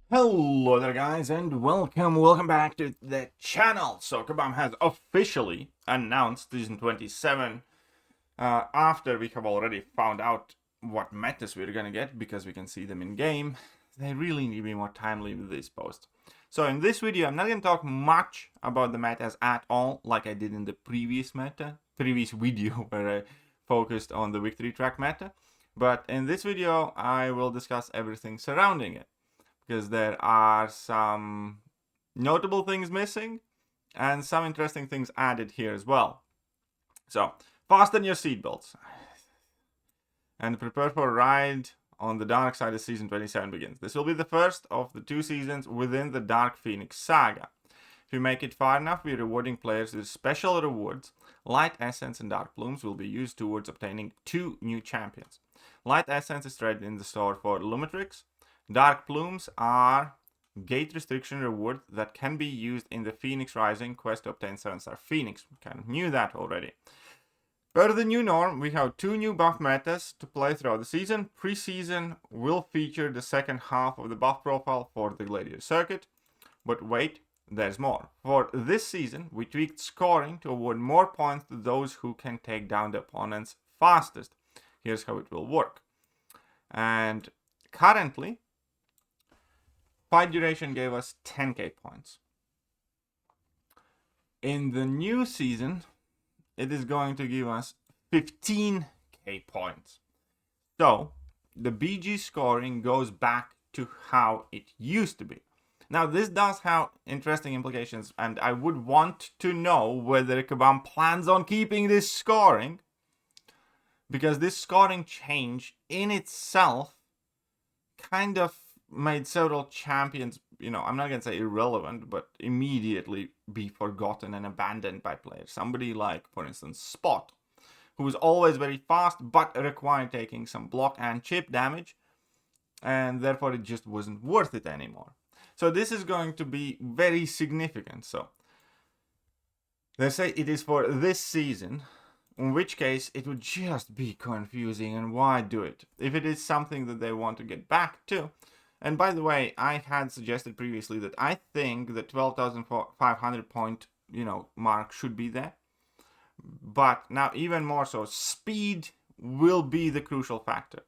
Hello there guys and welcome back to the channel. So Kabam has officially announced season 27 after we have already found out what metas we're gonna get because we can see them in game. They really need to be more timely with this post. So in this video I'm not gonna talk much about the metas at all like I did in the previous video where I focused on the victory track meta. But in this video I will discuss everything surrounding it, because there are some notable things missing and some interesting things added here as well. So, fasten your seatbelts and prepare for a ride on the dark side as season 27 begins. This will be the first of the 2 seasons within the Dark Phoenix saga. If you make it far enough, we're rewarding players with special rewards. Light Essence and Dark Plumes will be used towards obtaining 2 new champions. Light Essence is traded in the store for Lumitrix. Dark Plumes are gate restriction reward that can be used in the Phoenix Rising quest to obtain 7-star Phoenix. We kind of knew that already. Per the new norm, we have 2 new buff metas to play throughout the season. Pre-season will feature the second half of the buff profile for the Gladiator circuit. But wait, there's more. For this season, we tweaked scoring to award more points to those who can take down the opponents fastest. Here's how it will work. And currently, fight duration gave us 10k points. In the new season, it is going to give us 15k points. So, the BG scoring goes back to how it used to be. Now, this does have interesting implications, and I would want to know whether Kabam plans on keeping this scoring, because this scoring change in itself kind of made several champions, I'm not going to say irrelevant, but immediately be forgotten and abandoned by players. Somebody like, for instance, Spot, who was always very fast, but required taking some block and chip damage, and therefore it just wasn't worth it anymore. So this is going to be very significant. So they say it is for this season, in which case it would just be confusing, and why do it? If it is something that they want to get back to. And by the way, I had suggested previously that I think the 12,500 point, mark should be there. But now even more so, speed will be the crucial factor.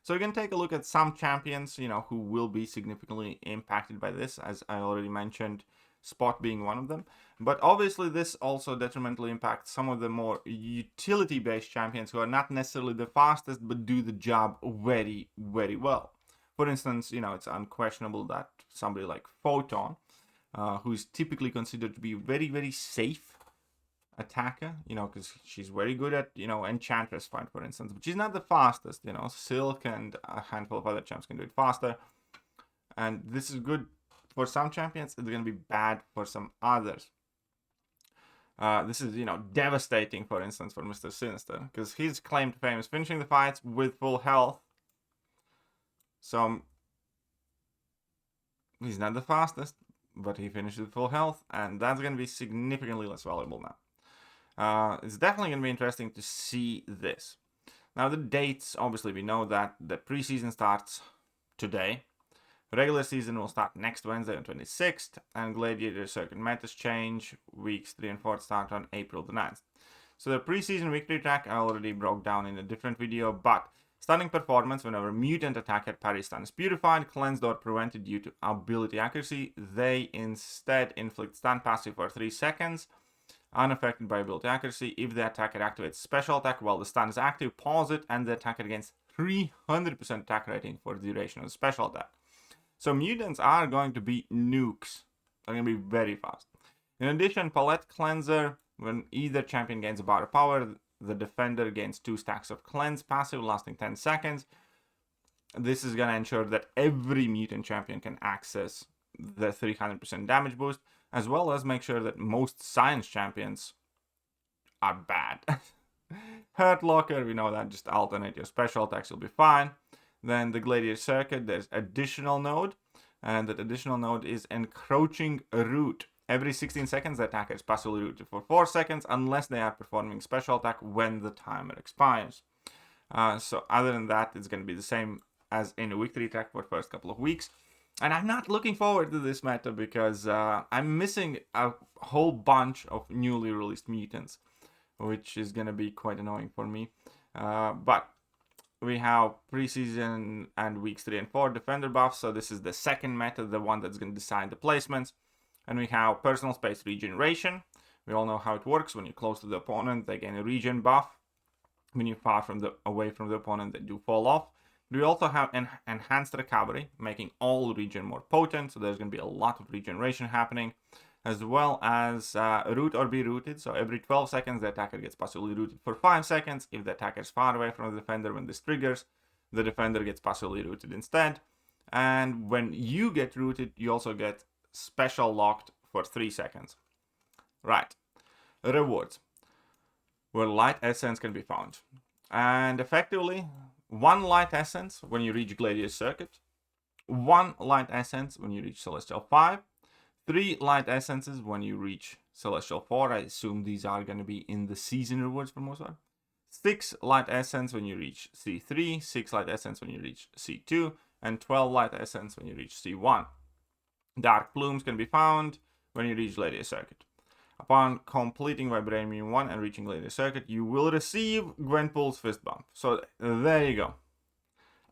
So you can take a look at some champions, who will be significantly impacted by this, as I already mentioned, Spot being one of them. But obviously this also detrimentally impacts some of the more utility-based champions who are not necessarily the fastest, but do the job very, very well. For instance, it's unquestionable that somebody like Photon, who's typically considered to be very, very safe attacker, because she's very good at, Enchantress fight, for instance, but she's not the fastest, Silk and a handful of other champs can do it faster. And this is good for some champions, it's going to be bad for some others. This is, devastating, for instance, for Mr. Sinister, because his claim to fame is finishing the fights with full health. So, he's not the fastest, but he finished with full health, and that's going to be significantly less valuable now. It's definitely going to be interesting to see this. Now, the dates, obviously, we know that the preseason starts today. Regular season will start next Wednesday on 26th, and Gladiator Circuit metas change. Weeks 3 and 4 start on April the 9th. So the preseason victory track I already broke down in a different video, but stunning performance whenever mutant attacker parry stun is purified, cleansed or prevented due to ability accuracy. They instead inflict stun passive for 3 seconds, unaffected by ability accuracy. If the attacker activates special attack while the stun is active, pause it, and the attacker gains 300% attack rating for the duration of the special attack. So mutants are going to be nukes. They're going to be very fast. In addition, Palette Cleanser, when either champion gains a bar of power, the defender gains 2 stacks of cleanse passive lasting 10 seconds. This is going to ensure that every mutant champion can access the 300% damage boost, as well as make sure that most science champions are bad. Hurt Locker, we know that, just alternate your special attacks, you'll be fine. Then the Gladiator Circuit, there's additional node, and that additional node is Encroaching Root. Every 16 seconds, the attacker is passively rooted for 4 seconds unless they are performing special attack when the timer expires. So other than that, it's going to be the same as in a victory track for the first couple of weeks. And I'm not looking forward to this meta because I'm missing a whole bunch of newly released mutants, which is going to be quite annoying for me. But we have preseason and weeks 3 and 4 defender buffs, so this is the second meta, the one that's going to decide the placements. And we have personal space regeneration. We all know how it works. When you're close to the opponent, they gain a regen buff. When you're far away from the opponent, they do fall off. We also have enhanced recovery, making all regen more potent, so there's going to be a lot of regeneration happening, as well as root or be rooted. So every 12 seconds, the attacker gets passively rooted for 5 seconds. If the attacker is far away from the defender when this triggers, the defender gets passively rooted instead. And when you get rooted, you also get special locked for 3 seconds. Right. Rewards, where light essence can be found. And effectively, 1 light essence when you reach Gladius Circuit, 1 light essence when you reach Celestial 5, 3 light essences when you reach Celestial 4. I assume these are going to be in the season rewards for most part. 6 light essence when you reach C3, 6 light essence when you reach C2, and 12 light essence when you reach C1. Dark plumes can be found when you reach Gladius Circuit. Upon completing Vibranium 1 and reaching Gladius Circuit, you will receive Gwenpool's Fist Bump. So there you go.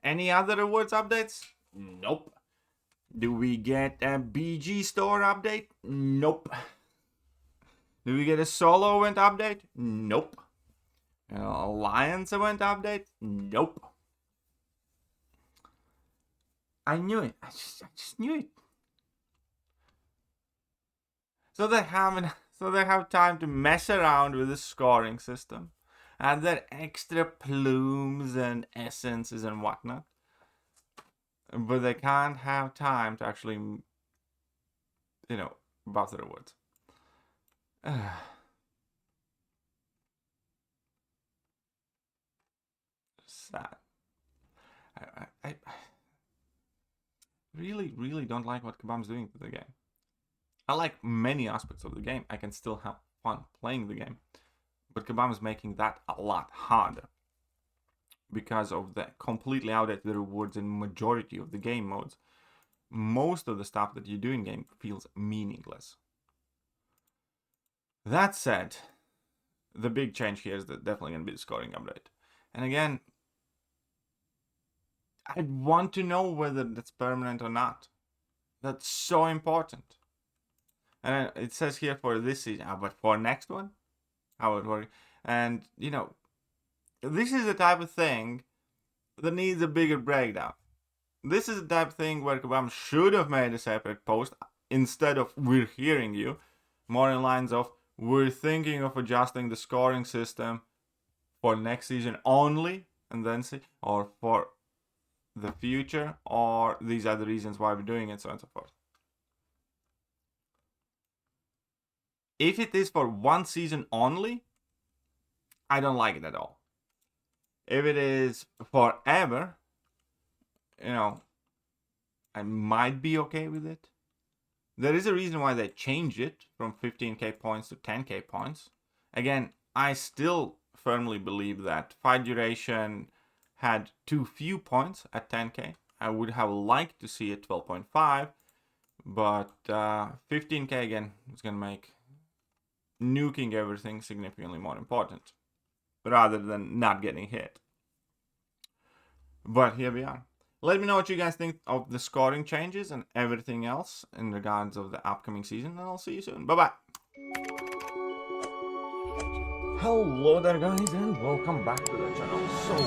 Any other rewards updates? Nope. Do we get a BG store update? Nope. Do we get a solo event update? Nope. An alliance event update? Nope. I knew it. I just knew it. So they have time to mess around with the scoring system, and their extra plumes and essences and whatnot. But they can't have time to actually, buff the rewards. Sad. I really don't like what Kabam's doing to the game. I like many aspects of the game. I can still have fun playing the game. But Kabam is making that a lot harder, because of the completely outdated rewards in majority of the game modes. Most of the stuff that you do in game feels meaningless. That said, the big change here is definitely going to be the scoring update. And again, I want to know whether that's permanent or not. That's so important. And it says here for this season, but for next one, how it works. And, this is the type of thing that needs a bigger breakdown. This is the type of thing where Kabam should have made a separate post instead of "we're hearing you," more in lines of "we're thinking of adjusting the scoring system for next season only," and then see, or for the future, or these are the reasons why we're doing it, so on and so forth. If it is for 1 season only, I don't like it at all. If it is forever, I might be okay with it. There is a reason why they changed it from 15k points to 10k points. Again, I still firmly believe that fight duration had too few points at 10k. I would have liked to see it 12.5, but 15k again is going to make nuking everything significantly more important, rather than not getting hit. But here we are. Let me know what you guys think of the scoring changes and everything else in regards of the upcoming season, and I'll see you soon. Bye-bye. Hello there, guys, and welcome back to the channel. So we